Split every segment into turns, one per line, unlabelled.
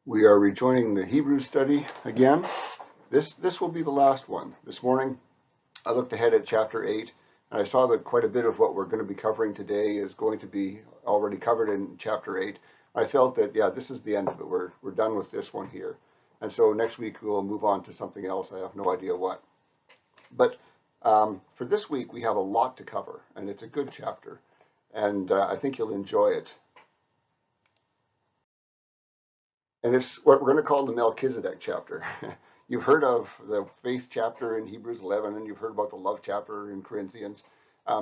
We are rejoining the Hebrew study again. This will be the last one. This morning, I looked ahead at chapter 8, and I saw that quite a bit of what we're going to be covering today is going to be already covered in chapter 8. I felt that, yeah, this is the end of it. We're done with this one here. And so next week, we'll move on to something else. I have no idea what. But for this week, we have a lot to cover, and it's a good chapter. And I think you'll enjoy it. And it's what we're going to call the Melchizedek chapter. You've heard of the faith chapter in Hebrews 11, and you've heard about the love chapter in Corinthians.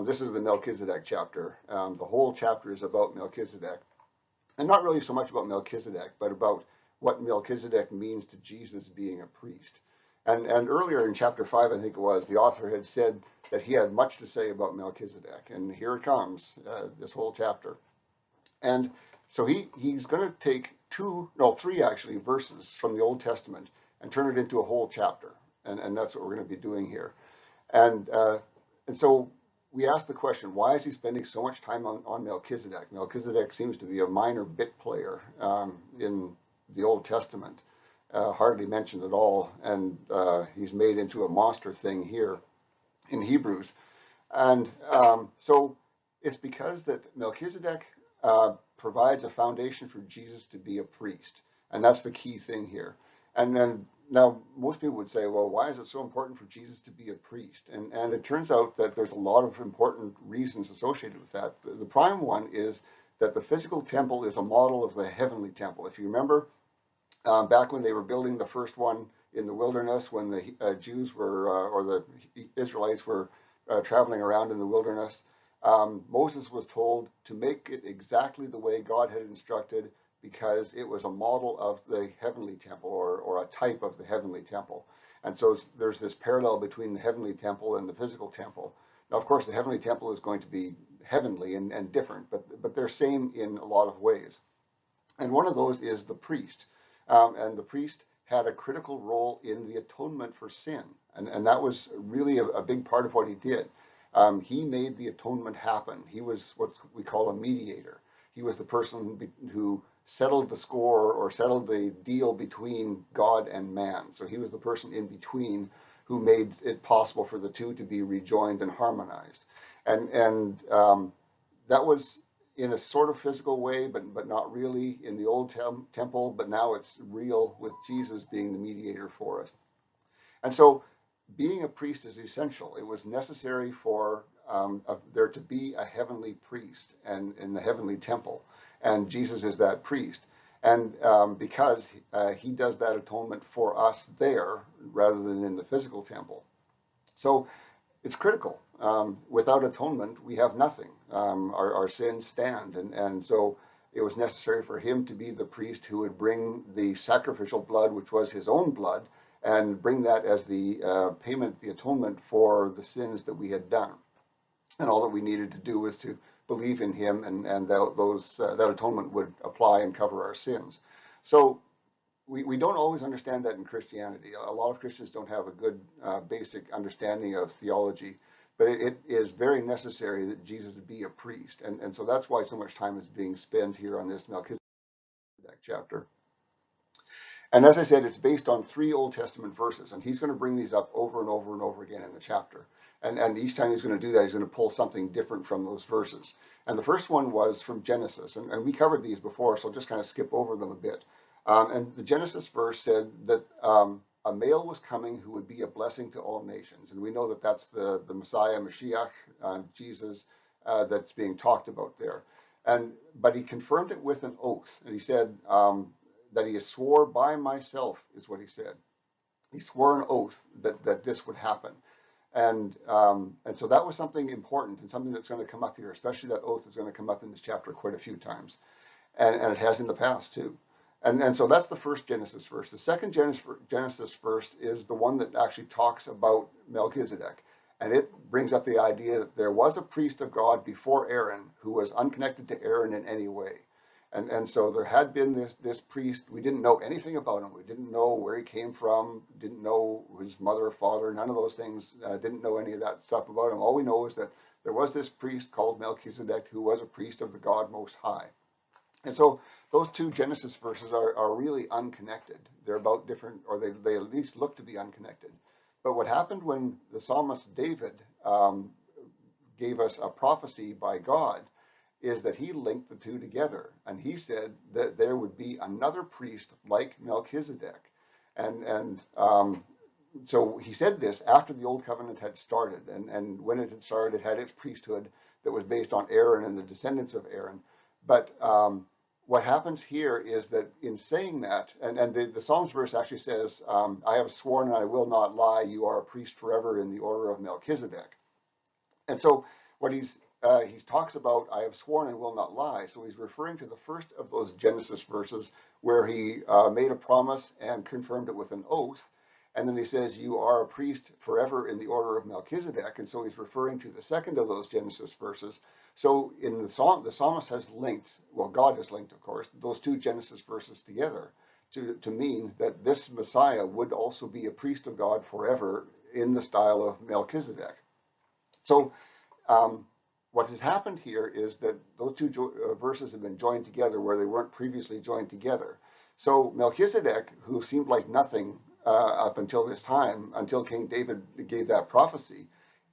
This is the Melchizedek chapter. The whole chapter is about Melchizedek. And not really so much about Melchizedek, but about what Melchizedek means to Jesus being a priest. And earlier in chapter 5, I think it was, the author had said that he had much to say about Melchizedek. And here it comes, this whole chapter. And so he's going to take three actually verses from the Old Testament and turn it into a whole chapter. And that's what we're going to be doing here. And so we ask the question, why is he spending so much time on Melchizedek? Melchizedek seems to be a minor bit player in the Old Testament, hardly mentioned at all. And he's made into a monster thing here in Hebrews. And so it's because that Melchizedek provides a foundation for Jesus to be a priest. And that's the key thing here. And then now most people would say, well, why is it so important for Jesus to be a priest? And it turns out that there's a lot of important reasons associated with that. The prime one is that the physical temple is a model of the heavenly temple. If you remember, back when they were building the first one in the wilderness, when the Jews were, or the Israelites were traveling around in the wilderness, Moses was told to make it exactly the way God had instructed, because it was a model of the heavenly temple, or a type of the heavenly temple. And so there's this parallel between the heavenly temple and the physical temple. Now, of course, the heavenly temple is going to be heavenly and different, but they're same in a lot of ways. And one of those is the priest. And the priest had a critical role in the atonement for sin. And that was really a big part of what he did. He made the atonement happen. He was what we call a mediator. He was the person who settled the score, or settled the deal between God and man. So he was the person in between who made it possible for the two to be rejoined and harmonized. And that was in a sort of physical way, but not really in the old temple, but now it's real with Jesus being the mediator for us. And so being a priest is essential. It was necessary for there to be a heavenly priest and in the heavenly temple. And Jesus is that priest. And because he does that atonement for us there rather than in the physical temple. So it's critical. Without atonement, we have nothing. Our sins stand. And so it was necessary for him to be the priest who would bring the sacrificial blood, which was his own blood, and bring that as the payment, the atonement for the sins that we had done. And all that we needed to do was to believe in him, and that atonement would apply and cover our sins. So we don't always understand that in Christianity. A lot of Christians don't have a good basic understanding of theology, but it is very necessary that Jesus be a priest. And so that's why so much time is being spent here on this Melchizedek chapter. And as I said, it's based on 3 Old Testament verses, and he's going to bring these up over and over and over again in the chapter. And each time he's going to do that, he's going to pull something different from those verses. And the first one was from Genesis, and we covered these before, so I'll just kind of skip over them a bit. And the Genesis verse said that a male was coming who would be a blessing to all nations. And we know that that's the Messiah, Mashiach, Jesus, that's being talked about there. But he confirmed it with an oath, and he said that he swore by myself, is what he said. He swore an oath that this would happen. And so that was something important, and something that's going to come up here, especially that oath is going to come up in this chapter quite a few times. And it has in the past too. And so that's the first Genesis verse. The second Genesis verse is the one that actually talks about Melchizedek. And it brings up the idea that there was a priest of God before Aaron who was unconnected to Aaron in any way. And so there had been this priest. We didn't know anything about him. We didn't know where he came from, didn't know his mother or father, none of those things, didn't know any of that stuff about him. All we know is that there was this priest called Melchizedek who was a priest of the God Most High. And so those two Genesis verses are really unconnected. They're about different, or they at least look to be unconnected. But what happened when the psalmist David gave us a prophecy by God is that he linked the two together. And he said that there would be another priest like Melchizedek. And so he said this after the old covenant had started. And when it had started, it had its priesthood that was based on Aaron and the descendants of Aaron. But what happens here is that in saying that, and the Psalms verse actually says, I have sworn and I will not lie, you are a priest forever in the order of Melchizedek. And so what he talks about, I have sworn and will not lie. So he's referring to the first of those Genesis verses where he made a promise and confirmed it with an oath. And then he says, you are a priest forever in the order of Melchizedek. And so he's referring to the second of those Genesis verses. So in the psalmist has linked, well, God has linked, of course, those two Genesis verses together to mean that this Messiah would also be a priest of God forever in the style of Melchizedek. So what has happened here is that those two verses have been joined together where they weren't previously joined together. So Melchizedek, who seemed like nothing up until this time, until King David gave that prophecy,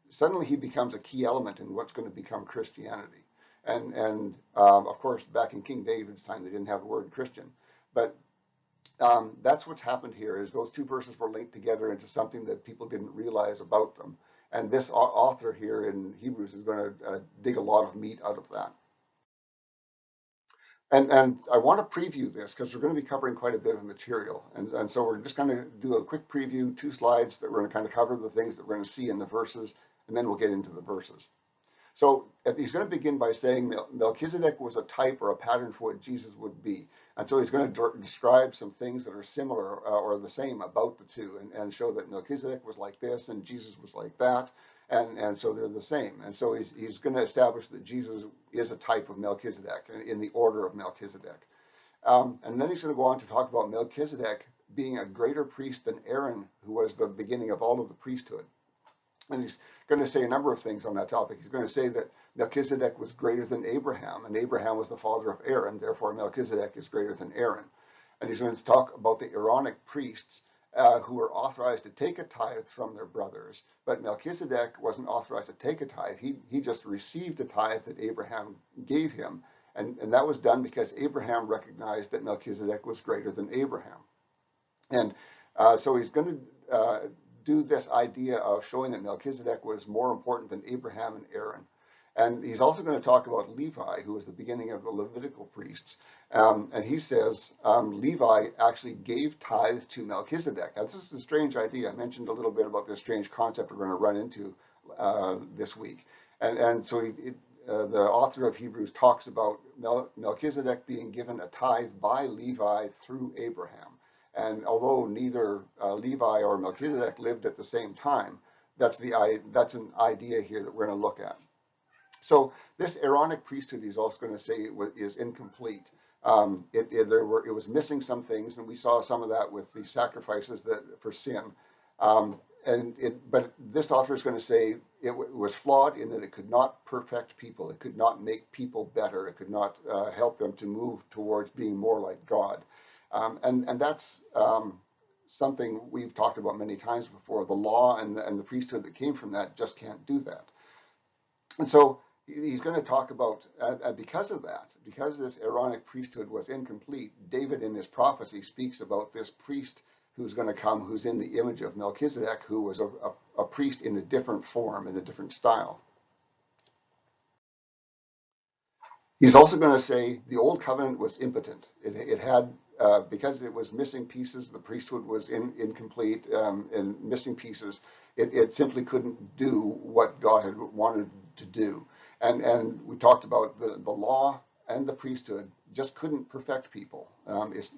suddenly he becomes a key element in what's going to become Christianity. And of course, back in King David's time, they didn't have the word Christian. But that's what's happened here is those two verses were linked together into something that people didn't realize about them. And this author here in Hebrews is going to dig a lot of meat out of that. And I want to preview this because we're going to be covering quite a bit of material. And so we're just going to do a quick preview, 2 slides that we're going to kind of cover the things that we're going to see in the verses, and then we'll get into the verses. So he's going to begin by saying Melchizedek was a type or a pattern for what Jesus would be. And so he's going to describe some things that are similar or the same about the two and show that Melchizedek was like this and Jesus was like that. And so they're the same. And so he's going to establish that Jesus is a type of Melchizedek in the order of Melchizedek. And then he's going to go on to talk about Melchizedek being a greater priest than Aaron, who was the beginning of all of the priesthood. And he's going to say a number of things on that topic. He's going to say that Melchizedek was greater than Abraham, and Abraham was the father of Aaron. Therefore, Melchizedek is greater than Aaron. And he's going to talk about the Aaronic priests who were authorized to take a tithe from their brothers. But Melchizedek wasn't authorized to take a tithe. He just received a tithe that Abraham gave him. And that was done because Abraham recognized that Melchizedek was greater than Abraham. And so he's going to do this idea of showing that Melchizedek was more important than Abraham and Aaron. And he's also going to talk about Levi, who was the beginning of the Levitical priests. And he says Levi actually gave tithe to Melchizedek. Now, this is a strange idea. I mentioned a little bit about this strange concept we're going to run into this week. And so the author of Hebrews talks about Melchizedek being given a tithe by Levi through Abraham. And although neither Levi or Melchizedek lived at the same time, that's an idea here that we're going to look at. So this Aaronic priesthood, he's also going to say is incomplete. It was missing some things, and we saw some of that with the sacrifices for sin. But this author is going to say it was flawed in that it could not perfect people. It could not make people better. It could not help them to move towards being more like God. And that's something we've talked about many times before. The law and the priesthood that came from that just can't do that. And so he's going to talk about, because of that, because this Aaronic priesthood was incomplete, David in his prophecy speaks about this priest who's going to come, who's in the image of Melchizedek, who was a priest in a different form, in a different style. He's also going to say the old covenant was impotent. It had, because it was missing pieces, the priesthood was incomplete and missing pieces. It simply couldn't do what God had wanted to do. And we talked about the law and the priesthood just couldn't perfect people.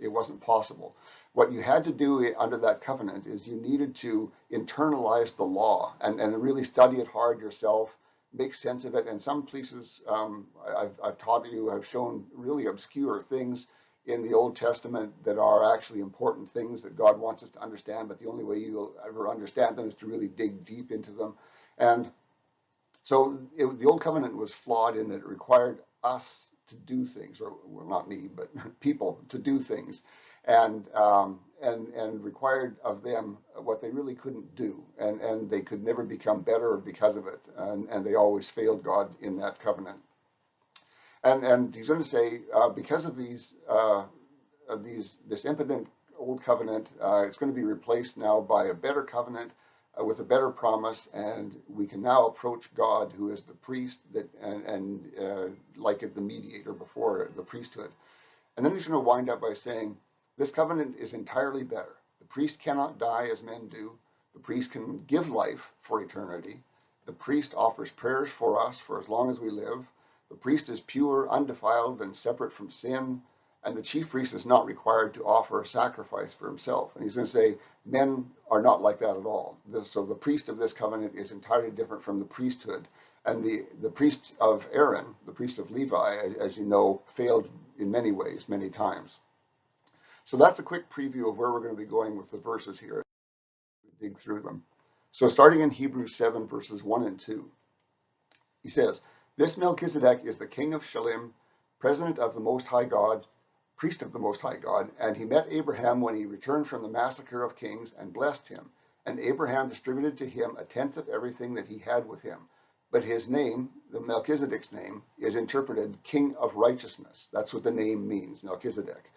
It wasn't possible. What you had to do under that covenant is you needed to internalize the law and really study it hard yourself, make sense of it. And some places I've taught you have shown really obscure things in the Old Testament that are actually important things that God wants us to understand, but the only way you'll ever understand them is to really dig deep into them. And so the Old Covenant was flawed in that it required us to do things, or well, not me, but people to do things, and required of them what they really couldn't do, and they could never become better because of it, and they always failed God in that covenant. And he's going to say, because of this impotent old covenant, it's going to be replaced now by a better covenant with a better promise, and we can now approach God, who is the priest and like the mediator before the priesthood. And then he's going to wind up by saying, this covenant is entirely better. The priest cannot die as men do. The priest can give life for eternity. The priest offers prayers for us for as long as we live. The priest is pure, undefiled, and separate from sin. And the chief priest is not required to offer a sacrifice for himself. And he's going to say, men are not like that at all. So the priest of this covenant is entirely different from the priesthood. And the priests of Aaron, the priests of Levi, as you know, failed in many ways, many times. So that's a quick preview of where we're going to be going with the verses here. Dig through them. So starting in Hebrews 7, verses 1 and 2, he says, this Melchizedek is the king of Shalem, president of the Most High God, priest of the Most High God, and he met Abraham when he returned from the massacre of kings and blessed him. And Abraham distributed to him a tenth of everything that he had with him. But his name, the Melchizedek's name, is interpreted King of Righteousness. That's what the name means, Melchizedek.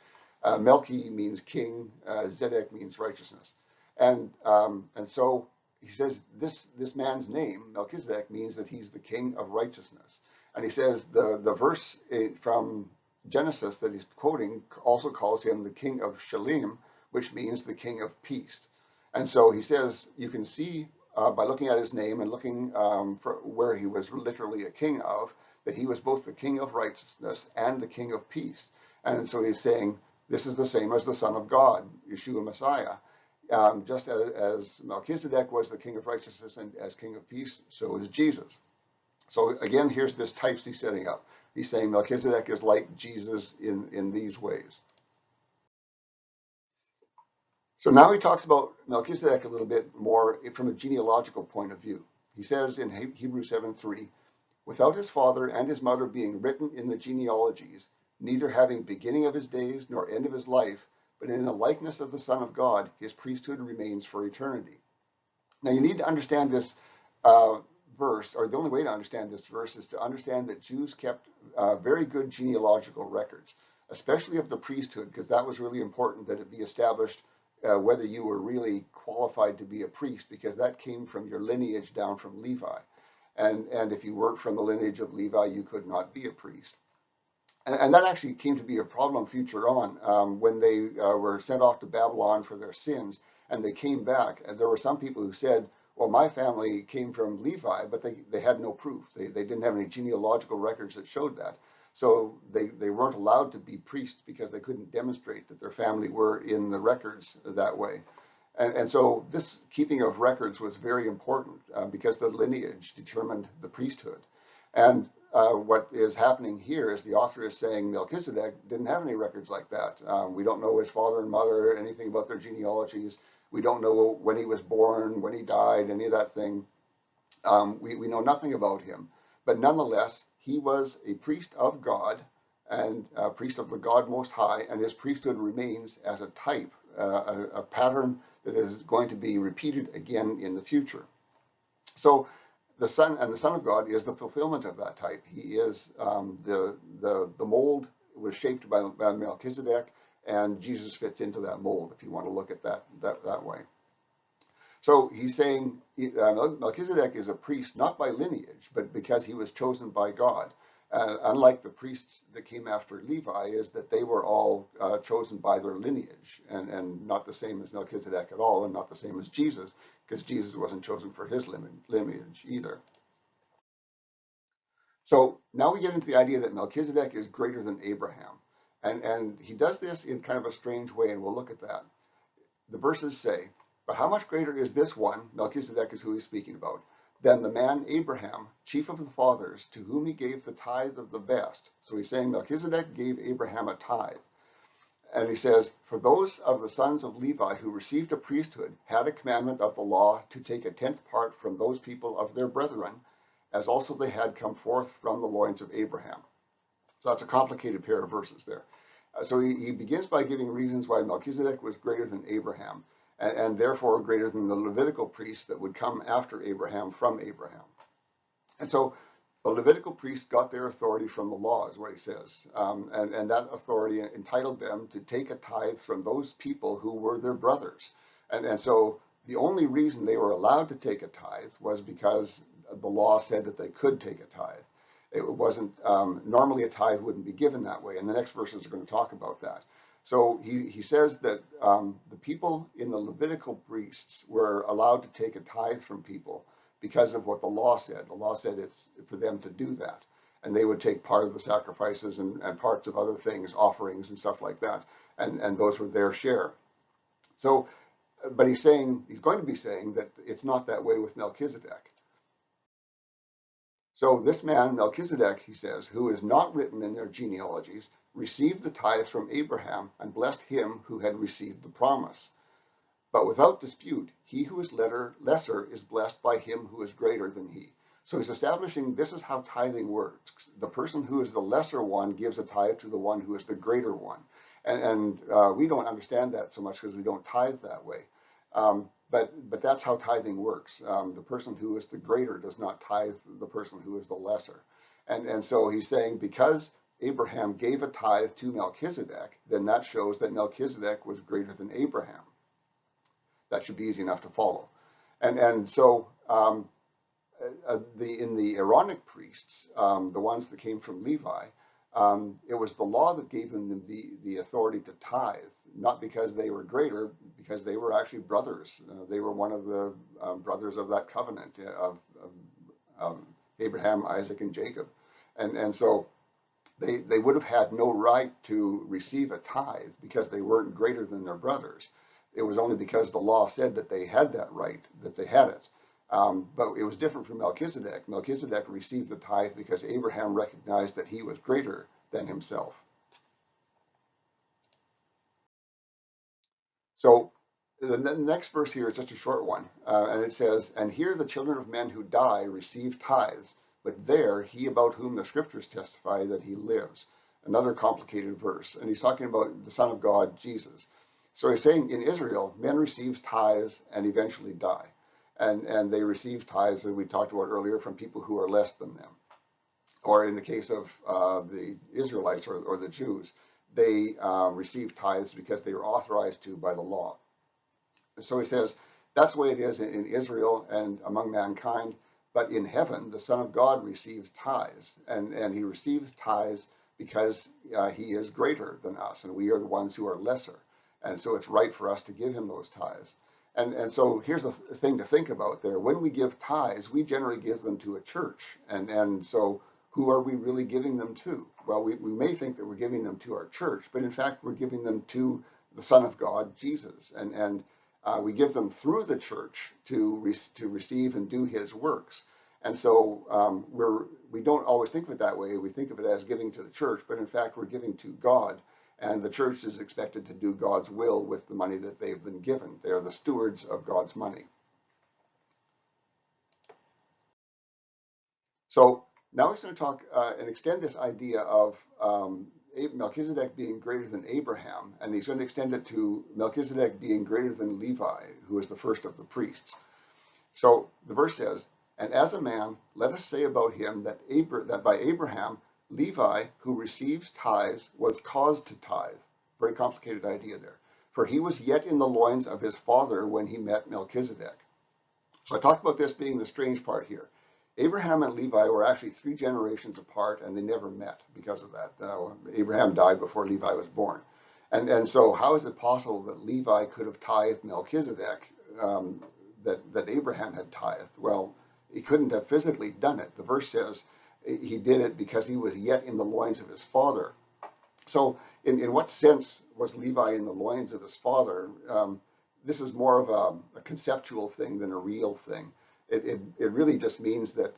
Melchi means king, Zedek means righteousness. And so he says this man's name, Melchizedek, means that he's the king of righteousness. And he says the verse from Genesis that he's quoting also calls him the king of Shalem, which means the king of peace. And so he says you can see by looking at his name and looking for where he was literally a king of, that he was both the king of righteousness and the king of peace. And so he's saying this is the same as the Son of God, Yeshua Messiah. Just as Melchizedek was the king of righteousness and as king of peace, so is Jesus. So again, here's this types he's setting up. He's saying Melchizedek is like Jesus in these ways. So now he talks about Melchizedek a little bit more from a genealogical point of view. He says in Hebrews 7:3, without his father and his mother being written in the genealogies, neither having beginning of his days nor end of his life, but in the likeness of the Son of God, his priesthood remains for eternity. Now you need to understand this verse, or the only way to understand this verse is to understand that Jews kept very good genealogical records, especially of the priesthood, because that was really important that it be established whether you were really qualified to be a priest, because that came from your lineage down from Levi. And if you weren't from the lineage of Levi, you could not be a priest. And that actually came to be a problem future on when they were sent off to Babylon for their sins, and they came back. And there were some people who said, well, my family came from Levi, but they had no proof. They didn't have any genealogical records that showed that. So they weren't allowed to be priests because they couldn't demonstrate that their family were in the records that way. And so this keeping of records was very important because the lineage determined the priesthood. And what is happening here is the author is saying Melchizedek didn't have any records like that. We don't know his father and mother, anything about their genealogies. We don't know when he was born, when he died, any of that thing. We know nothing about him. But nonetheless, he was a priest of God and a priest of the God Most High, and his priesthood remains as a type, a pattern that is going to be repeated again in the future. So the Son and the Son of God is the fulfillment of that type. He is the mold was shaped by Melchizedek, and Jesus fits into that mold, if you want to look at that way. So he's saying Melchizedek is a priest not by lineage, but because he was chosen by God. Unlike the priests that came after Levi, is that they were all chosen by their lineage, and not the same as Melchizedek at all, and not the same as Jesus, because Jesus wasn't chosen for his lineage either. So now we get into the idea that Melchizedek is greater than Abraham. And he does this in kind of a strange way, and we'll look at that. The verses say, but how much greater is this one, Melchizedek is who he's speaking about, than the man Abraham, chief of the fathers, to whom he gave the tithe of the best. So he's saying Melchizedek gave Abraham a tithe. And he says, for those of the sons of Levi who received a priesthood had a commandment of the law to take a tenth part from those people of their brethren, as also they had come forth from the loins of Abraham. So that's a complicated pair of verses there. So he begins by giving reasons why Melchizedek was greater than Abraham, and therefore greater than the Levitical priests that would come after Abraham from Abraham. And so the Levitical priests got their authority from the law, is what he says. And that authority entitled them to take a tithe from those people who were their brothers. And so the only reason they were allowed to take a tithe was because the law said that they could take a tithe. It wasn't, normally a tithe wouldn't be given that way. And the next verses are going to talk about that. So he says that the people in the Levitical priests were allowed to take a tithe from people because of what the law said. The law said it's for them to do that. And they would take part of the sacrifices and parts of other things, offerings and stuff like that. And those were their share. So, but he's going to be saying that it's not that way with Melchizedek. So this man, Melchizedek, he says, who is not written in their genealogies, received the tithe from Abraham and blessed him who had received the promise. But without dispute, he who is lesser is blessed by him who is greater than he. So he's establishing this is how tithing works. The person who is the lesser one gives a tithe to the one who is the greater one. And we don't understand that so much because we don't tithe that way. But that's how tithing works. The person who is the greater does not tithe the person who is the lesser. And so he's saying because Abraham gave a tithe to Melchizedek, then that shows that Melchizedek was greater than Abraham. That should be easy enough to follow. And so in the Aaronic priests, the ones that came from Levi, it was the law that gave them the authority to tithe, not because they were greater, because they were actually brothers. They were one of the brothers of that covenant of Abraham, Isaac, and Jacob. And so they would have had no right to receive a tithe because they weren't greater than their brothers. It was only because the law said that they had that right that they had it. But it was different from Melchizedek. Melchizedek received the tithe because Abraham recognized that he was greater than himself. So the next verse here is just a short one. And it says, and here the children of men who die receive tithes, but there he about whom the scriptures testify that he lives. Another complicated verse. And he's talking about the Son of God, Jesus. So he's saying in Israel, men receive tithes and eventually die. And they receive tithes that we talked about earlier from people who are less than them. Or in the case of the Israelites or the Jews, they receive tithes because they were authorized to by the law. So he says, that's the way it is in Israel and among mankind. But in heaven, the Son of God receives tithes. And he receives tithes because he is greater than us. And we are the ones who are lesser. And so it's right for us to give him those tithes. And so here's the thing to think about there. When we give tithes, we generally give them to a church. And so who are we really giving them to? Well, we may think that we're giving them to our church, but in fact, we're giving them to the Son of God, Jesus. And we give them through the church to receive and do his works. And so we don't always think of it that way. We think of it as giving to the church, but in fact, we're giving to God. And the church is expected to do God's will with the money that they've been given. They are the stewards of God's money. So now he's going to talk and extend this idea of Melchizedek being greater than Abraham, and he's going to extend it to Melchizedek being greater than Levi, who is the first of the priests. So the verse says, and as a man, let us say about him that by Abraham, Levi, who receives tithes, was caused to tithe. Very complicated idea there. For he was yet in the loins of his father when he met Melchizedek. So I talked about this being the strange part here. Abraham and Levi were actually 3 generations apart, and they never met because of that. Abraham died before Levi was born. And so how is it possible that Levi could have tithed Melchizedek that Abraham had tithed? Well, he couldn't have physically done it. The verse says he did it because he was yet in the loins of his father. So in what sense was Levi in the loins of his father? This is more of a conceptual thing than a real thing. It really just means that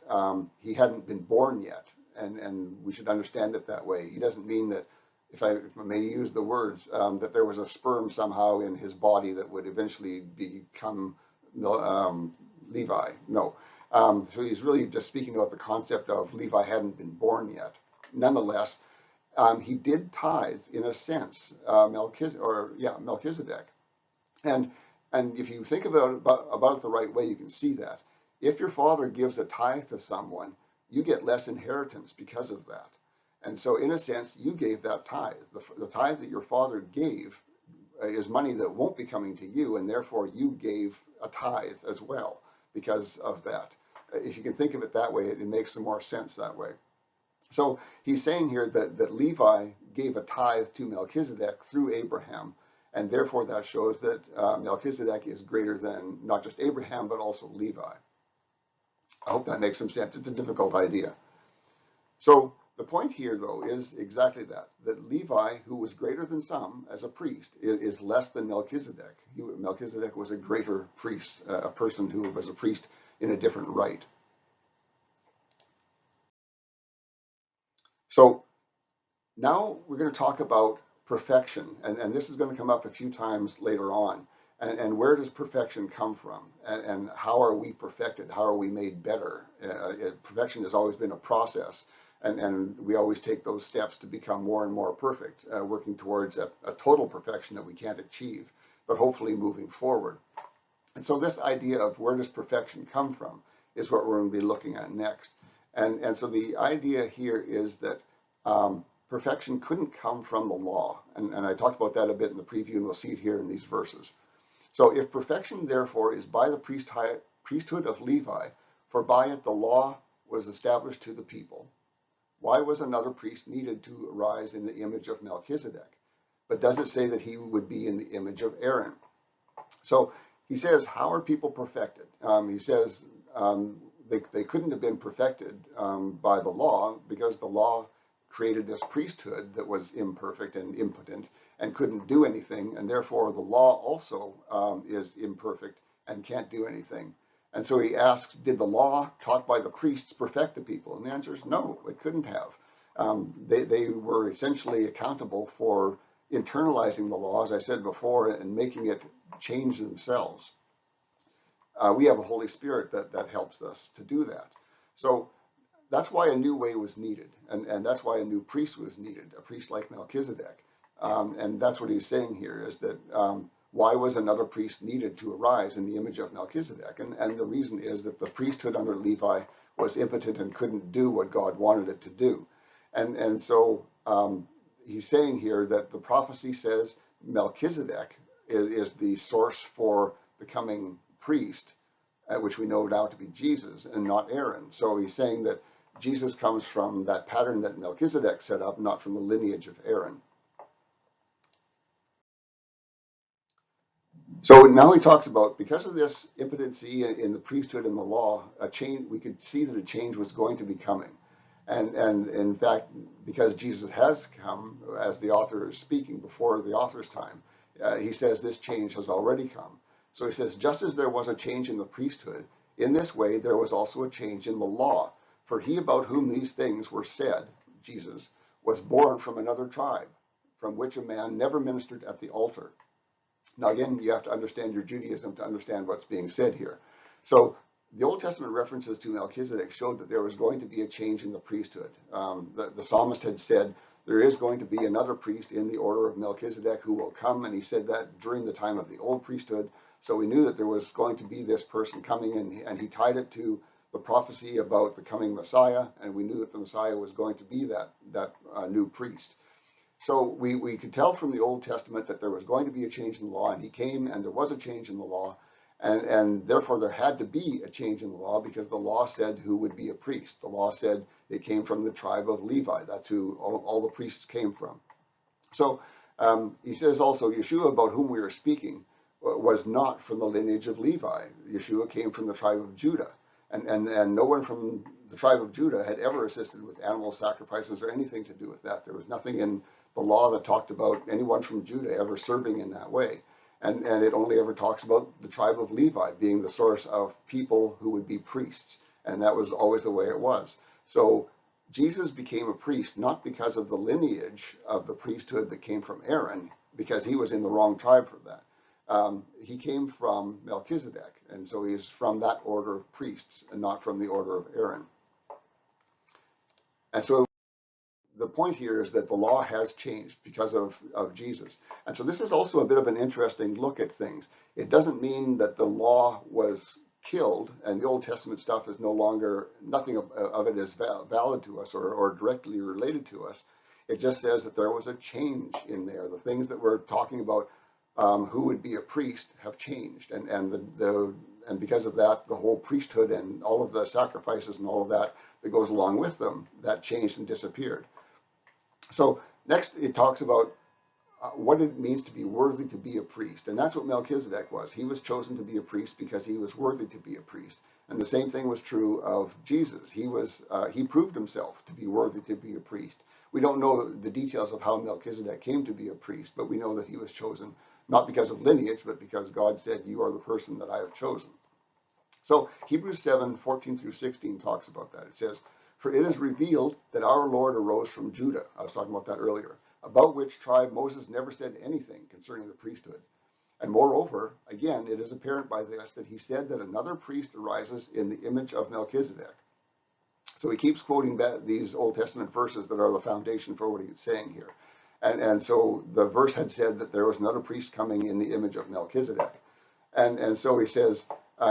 he hadn't been born yet, and we should understand it that way. He doesn't mean that, if I may use the words, that there was a sperm somehow in his body that would eventually become Levi. No. So he's really just speaking about the concept of Levi hadn't been born yet. Nonetheless, he did tithe in a sense, Melchizedek. And if you think about it the right way, you can see that. If your father gives a tithe to someone, you get less inheritance because of that. And so, in a sense, you gave that tithe. The tithe that your father gave is money that won't be coming to you, and therefore you gave a tithe as well because of that. If you can think of it that way, it makes some more sense that way. So he's saying here that Levi gave a tithe to Melchizedek through Abraham, and therefore that shows that Melchizedek is greater than not just Abraham, but also Levi. I hope that makes some sense. It's a difficult idea. So the point here, though, is exactly that Levi, who was greater than some as a priest, is less than Melchizedek. Melchizedek was a greater priest, a person who was a priest in a different right. So now we're going to talk about perfection, and this is going to come up a few times later on. And where does perfection come from? And how are we perfected? How are we made better? Perfection has always been a process, and we always take those steps to become more and more perfect, working towards a total perfection that we can't achieve, but hopefully moving forward. And so this idea of where does perfection come from is what we're going to be looking at next. And so the idea here is that perfection couldn't come from the law. And I talked about that a bit in the preview, and we'll see it here in these verses. So if perfection, therefore, is by the priesthood of Levi, for by it the law was established to the people, why was another priest needed to arise in the image of Melchizedek? But does it say that he would be in the image of Aaron? So he says, how are people perfected? He says they couldn't have been perfected by the law, because the law created this priesthood that was imperfect and impotent and couldn't do anything, and therefore the law also is imperfect and can't do anything. And so he asks, did the law taught by the priests perfect the people? And the answer is no, it couldn't have. They were essentially accountable for internalizing the law, as I said before, and making it change themselves. We have a Holy Spirit that helps us to do that. So that's why a new way was needed, and that's why a new priest was needed, a priest like Melchizedek. And that's what he's saying here, is that why was another priest needed to arise in the image of Melchizedek? And the reason is that the priesthood under Levi was impotent and couldn't do what God wanted it to do. And so he's saying here that the prophecy says Melchizedek is the source for the coming priest, which we know now to be Jesus, and not Aaron. So he's saying that Jesus comes from that pattern that Melchizedek set up, not from the lineage of Aaron. So now he talks about, because of this impotency in the priesthood and the law, a change, we could see that a change was going to be coming. And in fact, because Jesus has come, as the author is speaking before the author's time, he says this change has already come. So he says, just as there was a change in the priesthood, in this way there was also a change in the law. For he about whom these things were said, Jesus, was born from another tribe, from which a man never ministered at the altar. Now again, you have to understand your Judaism to understand what's being said here. So the Old Testament references to Melchizedek showed that there was going to be a change in the priesthood. The psalmist had said, there is going to be another priest in the order of Melchizedek who will come, and he said that during the time of the old priesthood. So we knew that there was going to be this person coming, and he tied it to the prophecy about the coming Messiah, and we knew that the Messiah was going to be that new priest. So we could tell from the Old Testament that there was going to be a change in the law, and he came, and there was a change in the law, and therefore there had to be a change in the law, because the law said who would be a priest. The law said it came from the tribe of Levi. That's who all the priests came from. So he says also, Yeshua, about whom we are speaking, was not from the lineage of Levi. Yeshua came from the tribe of Judah, and no one from the tribe of Judah had ever assisted with animal sacrifices or anything to do with that. There was nothing in the law that talked about anyone from Judah ever serving in that way. And it only ever talks about the tribe of Levi being the source of people who would be priests. And that was always the way it was. So Jesus became a priest not because of the lineage of the priesthood that came from Aaron, because he was in the wrong tribe for that. He came from Melchizedek, and so he is from that order of priests and not from the order of Aaron. And so the point here is that the law has changed because of Jesus. And so this is also a bit of an interesting look at things. It doesn't mean that the law was killed and the Old Testament stuff is no longer, nothing of it is valid to us or directly related to us. It just says that there was a change in there. The things that we're talking about, who would be a priest, have changed. And because of that, the whole priesthood and all of the sacrifices and all of that goes along with them, that changed and disappeared. So next it talks about what it means to be worthy to be a priest. And that's what Melchizedek was. He was chosen to be a priest because he was worthy to be a priest. And the same thing was true of Jesus. He proved himself to be worthy to be a priest. We don't know the details of how Melchizedek came to be a priest, but we know that he was chosen not because of lineage, but because God said, you are the person that I have chosen. So Hebrews 7:14 through 16 talks about that. It says, for it is revealed that our Lord arose from Judah. I was talking about that earlier, about which tribe Moses never said anything concerning the priesthood. And moreover, again, it is apparent by this that he said that another priest arises in the image of Melchizedek. So he keeps quoting these Old Testament verses that are the foundation for what he's saying here. And so the verse had said that there was another priest coming in the image of Melchizedek. And so he says,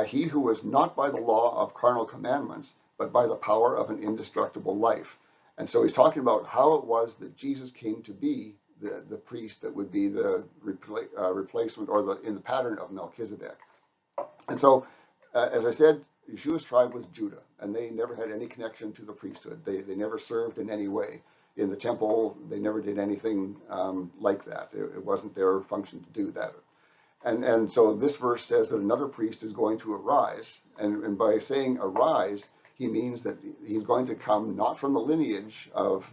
he who was not by the law of carnal commandments, but by the power of an indestructible life. And so he's talking about how it was that Jesus came to be the priest that would be the replacement or in the pattern of Melchizedek. And so, as I said, Yeshua's tribe was Judah, and they never had any connection to the priesthood. They never served in any way. In the temple, they never did anything like that. It wasn't their function to do that. And so this verse says that another priest is going to arise. And by saying arise, he means that he's going to come not from the lineage of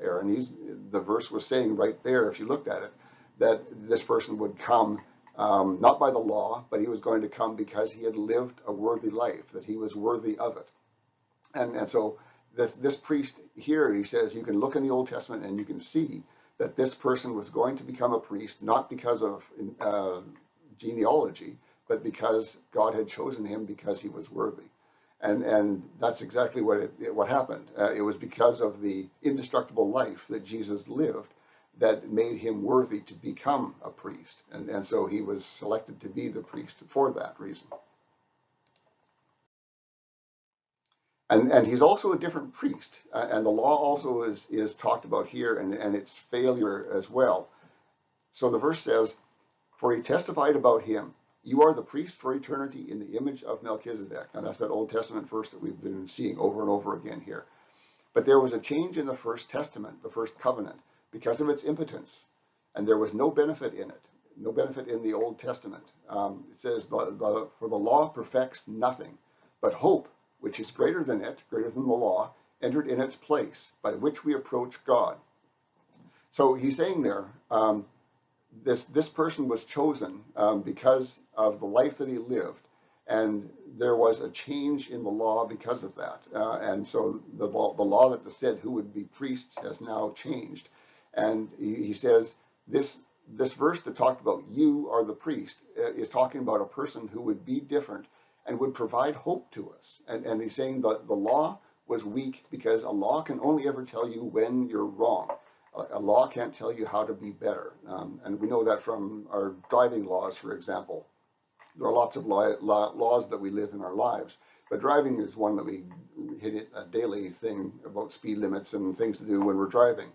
Aaron. The verse was saying right there, if you looked at it, that this person would come not by the law, but he was going to come because he had lived a worthy life, that he was worthy of it. And so this priest here, he says, you can look in the Old Testament and you can see that this person was going to become a priest, not because of genealogy, but because God had chosen him because he was worthy. And that's exactly what happened. It was because of the indestructible life that Jesus lived that made him worthy to become a priest. And so he was selected to be the priest for that reason. And he's also a different priest. And the law also is talked about here and its failure as well. So the verse says, for he testified about him, you are the priest for eternity in the image of Melchizedek. And that's that Old Testament verse that we've been seeing over and over again here. But there was a change in the first testament, the first covenant, because of its impotence. And there was no benefit in it, no benefit in the Old Testament. It says, for the law perfects nothing, but hope, which is greater than it, greater than the law, entered in its place, by which we approach God. So he's saying there, this person was chosen because of the life that he lived, and there was a change in the law because of that. And so the law that said who would be priests has now changed. And he says this verse that talked about you are the priest is talking about a person who would be different and would provide hope to us. And he's saying that the law was weak because a law can only ever tell you when you're wrong. A law can't tell you how to be better. And we know that from our driving laws, for example. There are lots of laws that we live in our lives, but driving is one that we hit a daily thing about speed limits and things to do when we're driving.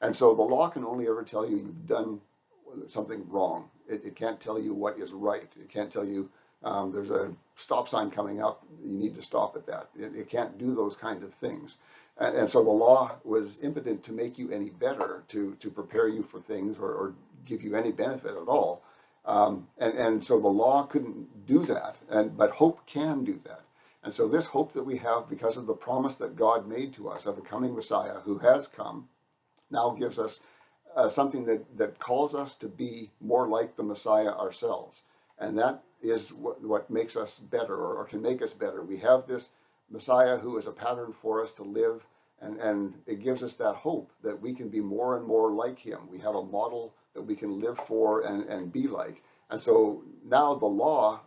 And so the law can only ever tell you you've done something wrong. It can't tell you what is right. It can't tell you there's a stop sign coming up, you need to stop at that. It can't do those kinds of things. And so the law was impotent to make you any better, to prepare you for things or give you any benefit at all. And so the law couldn't do that, but hope can do that. And so this hope that we have because of the promise that God made to us of a coming Messiah who has come now gives us something that calls us to be more like the Messiah ourselves. And that is what makes us better or can make us better. We have this Messiah who is a pattern for us to live, and it gives us that hope that we can be more and more like him. We have a model that we can live for and be like. And so now the law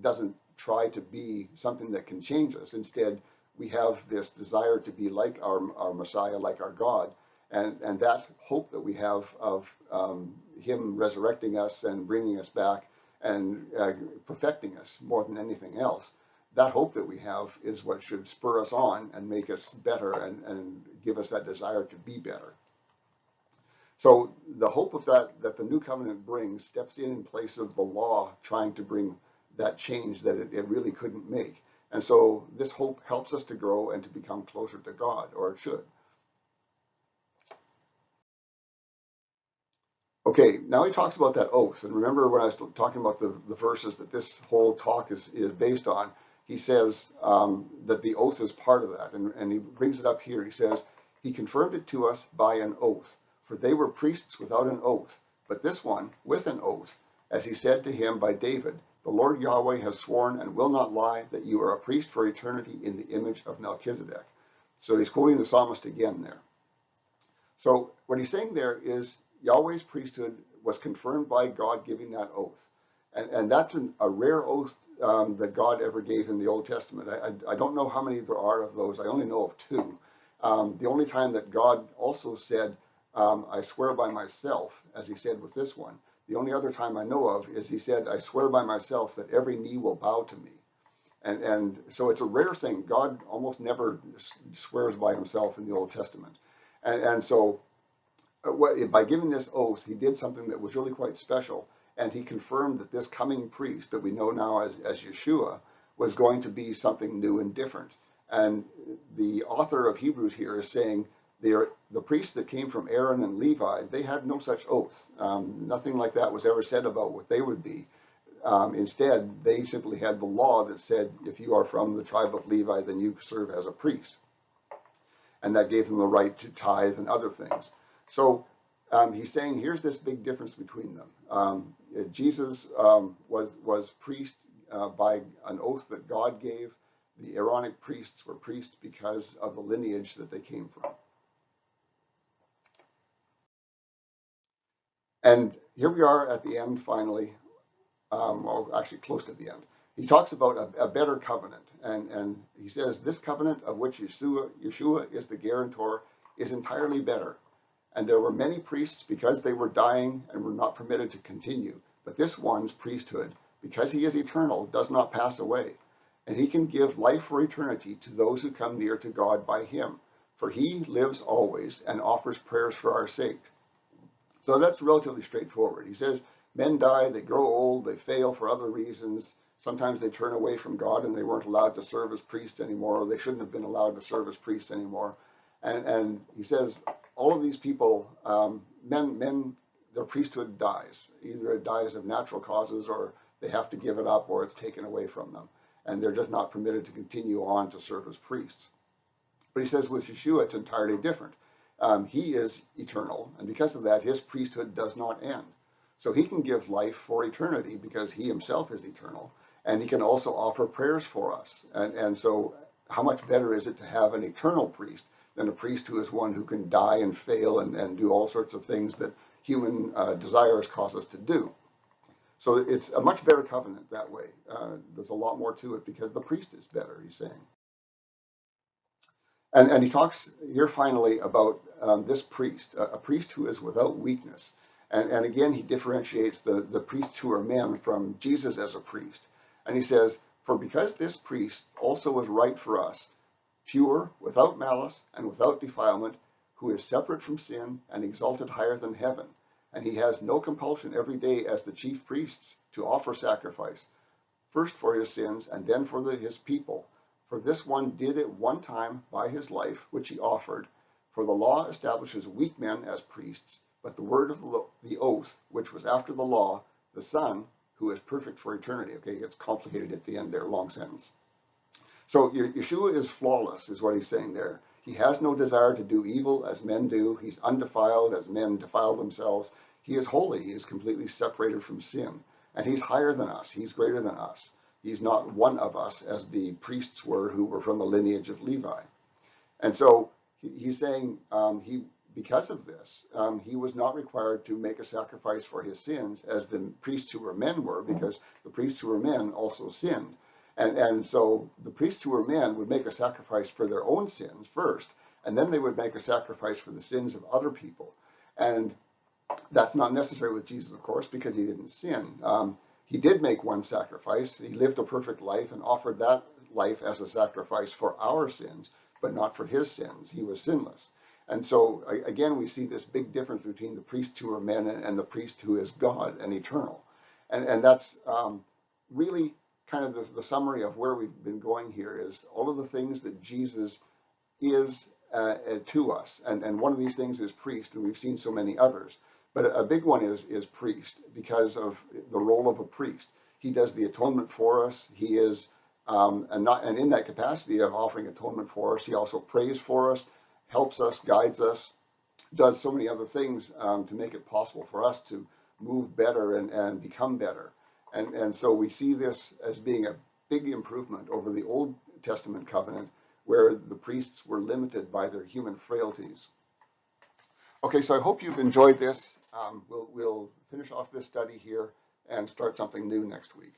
doesn't try to be something that can change us. Instead, we have this desire to be like our Messiah, like our God. And that hope that we have of him resurrecting us and bringing us back and perfecting us more than anything else, that hope that we have is what should spur us on and make us better and give us that desire to be better. So the hope of that the new covenant brings steps in place of the law trying to bring that change that it really couldn't make. And so this hope helps us to grow and to become closer to God, or it should. Okay, now he talks about that oath. And remember when I was talking about the verses that this whole talk is based on, he says that the oath is part of that. And he brings it up here. He says, he confirmed it to us by an oath, for they were priests without an oath, but this one with an oath, as he said to him by David, the Lord Yahweh has sworn and will not lie that you are a priest for eternity in the image of Melchizedek. So he's quoting the psalmist again there. So what he's saying there is Yahweh's priesthood was confirmed by God giving that oath. And that's a rare oath that God ever gave in the Old Testament. I don't know how many there are of those. I only know of two. The only time that God also said, I swear by myself, as he said with this one, the only other time I know of is he said, I swear by myself that every knee will bow to me. And so it's a rare thing. God almost never swears by himself in the Old Testament. And so by giving this oath, he did something that was really quite special. And he confirmed that this coming priest that we know now as Yeshua was going to be something new and different. And the author of Hebrews here is saying the priests that came from Aaron and Levi, they had no such oath. Nothing like that was ever said about what they would be. Instead, they simply had the law that said, if you are from the tribe of Levi, then you serve as a priest. And that gave them the right to tithe and other things. So he's saying, here's this big difference between them. Jesus was priest by an oath that God gave. The Aaronic priests were priests because of the lineage that they came from. And here we are at the end, finally, well, actually close to the end. He talks about a better covenant. And he says, this covenant of which Yeshua is the guarantor is entirely better. And there were many priests because they were dying and were not permitted to continue. But this one's priesthood, because he is eternal, does not pass away. And he can give life for eternity to those who come near to God by him. For he lives always and offers prayers for our sake. So that's relatively straightforward. He says, men die, they grow old, they fail for other reasons. Sometimes they turn away from God and they weren't allowed to serve as priests anymore, or they shouldn't have been allowed to serve as priests anymore. And he says, all of these people, their priesthood dies. Either it dies of natural causes, or they have to give it up, or it's taken away from them. And they're just not permitted to continue on to serve as priests. But he says with Yeshua, it's entirely different. He is eternal, and because of that, his priesthood does not end. So he can give life for eternity because he himself is eternal, and he can also offer prayers for us. And so how much better is it to have an eternal priest than a priest who is one who can die and fail and do all sorts of things that human desires cause us to do? So it's a much better covenant that way. There's a lot more to it because the priest is better, he's saying. And he talks here finally about this priest, a priest who is without weakness. And again, he differentiates the priests who are men from Jesus as a priest. And he says, for because this priest also was right for us, pure, without malice, and without defilement, who is separate from sin and exalted higher than heaven. And he has no compulsion every day as the chief priests to offer sacrifice, first for his sins and then for his people. For this one did it one time by his life, which he offered. For the law establishes weak men as priests, but the word of the oath, which was after the law, the Son, who is perfect for eternity. Okay, it gets complicated at the end there, long sentence. So Yeshua is flawless, is what he's saying there. He has no desire to do evil as men do. He's undefiled as men defile themselves. He is holy. He is completely separated from sin. And he's higher than us. He's greater than us. He's not one of us as the priests were who were from the lineage of Levi. And so he's saying because of this, he was not required to make a sacrifice for his sins as the priests who were men were, because the priests who were men also sinned. And so the priests who were men would make a sacrifice for their own sins first, and then they would make a sacrifice for the sins of other people. And that's not necessary with Jesus, of course, because he didn't sin. He did make one sacrifice. He lived a perfect life and offered that life as a sacrifice for our sins, but not for his sins. He was sinless. And so, again, we see this big difference between the priests who are men and the priest who is God and eternal. And that's really kind of the summary of where we've been going here is all of the things that Jesus is to us. And one of these things is priest, and we've seen so many others. But a big one is priest because of the role of a priest. He does the atonement for us. He is, and in that capacity of offering atonement for us, he also prays for us, helps us, guides us, does so many other things to make it possible for us to move better and become better. And so we see this as being a big improvement over the Old Testament covenant, where the priests were limited by their human frailties. Okay, so I hope you've enjoyed this. We'll finish off this study here and start something new next week.